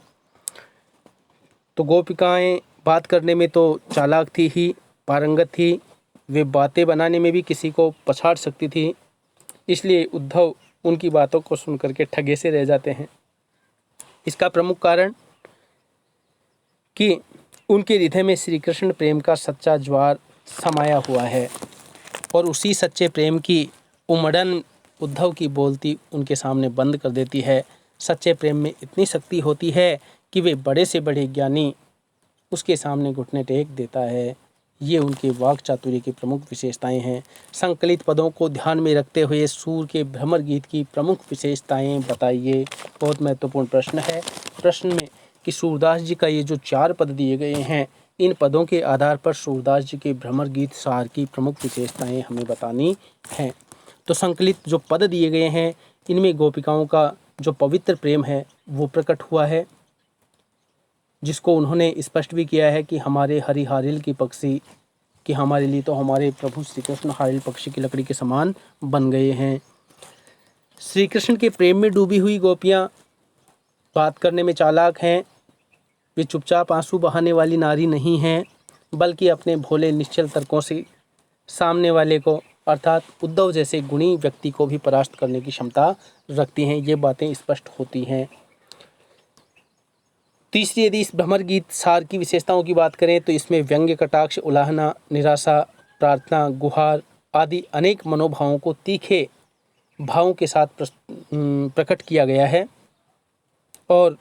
तो गोपिकाएं बात करने में तो चालाक थी ही, पारंगत थी, वे बातें बनाने में भी किसी को पछाड़ सकती थी। इसलिए उद्धव उनकी बातों को सुनकर के ठगे से रह जाते हैं। इसका प्रमुख कारण कि उनके हृदय में श्री कृष्ण प्रेम का सच्चा ज्वार समाया हुआ है और उसी सच्चे प्रेम की उमड़न उद्धव की बोलती उनके सामने बंद कर देती है। सच्चे प्रेम में इतनी शक्ति होती है कि वे बड़े से बड़े ज्ञानी उसके सामने घुटने टेक देता है। ये उनके वाक चातुर्य की प्रमुख विशेषताएं हैं। संकलित पदों को ध्यान में रखते हुए सूर के भ्रमर गीत की प्रमुख विशेषताएं बताइए। बहुत महत्वपूर्ण प्रश्न है। प्रश्न में कि सूरदास जी का ये जो 4 पद दिए गए हैं, इन पदों के आधार पर सूरदास जी के भ्रमर गीत सार की प्रमुख विशेषताएं हमें बतानी हैं। तो संकलित जो पद दिए गए हैं, इनमें गोपिकाओं का जो पवित्र प्रेम है वो प्रकट हुआ है, जिसको उन्होंने स्पष्ट भी किया है कि हमारे हरि हारिल की पक्षी, कि हमारे लिए तो हमारे प्रभु श्री कृष्ण हारिल पक्षी की लकड़ी के समान बन गए हैं। श्री कृष्ण के प्रेम में डूबी हुई गोपियाँ बात करने में चालाक हैं। वे चुपचाप आंसू बहाने वाली नारी नहीं हैं, बल्कि अपने भोले निश्चल तर्कों से सामने वाले को अर्थात उद्धव जैसे गुणी व्यक्ति को भी परास्त करने की क्षमता रखती हैं। ये बातें स्पष्ट होती हैं। तीसरी, यदि इस भ्रमर गीत सार की विशेषताओं की बात करें तो इसमें व्यंग्य, कटाक्ष, उलाहना, निराशा, प्रार्थना, गुहार आदि अनेक मनोभावों को तीखे भावों के साथ प्रकट किया गया है। और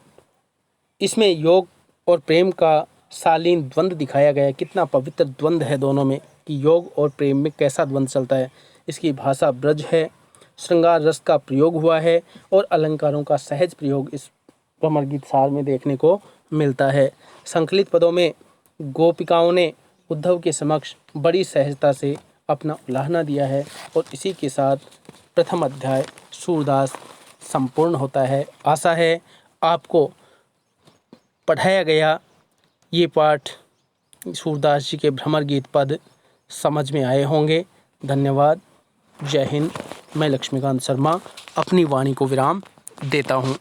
इसमें योग और प्रेम का शालीन द्वंद्व दिखाया गया है। कितना पवित्र द्वंद्व है दोनों में, कि योग और प्रेम में कैसा द्वंद्व चलता है। इसकी भाषा ब्रज है, श्रृंगार रस का प्रयोग हुआ है और अलंकारों का सहज प्रयोग इस भ्रमर गीत सार में देखने को मिलता है। संकलित पदों में गोपिकाओं ने उद्धव के समक्ष बड़ी सहजता से अपना उलाहना दिया है और इसी के साथ प्रथम अध्याय सूरदास संपूर्ण होता है। आशा है आपको पढ़ाया गया ये पाठ सूरदास जी के भ्रमर गीत पद समझ में आए होंगे। धन्यवाद। जय हिंद। मैं लक्ष्मीकांत शर्मा अपनी वाणी को विराम देता हूँ।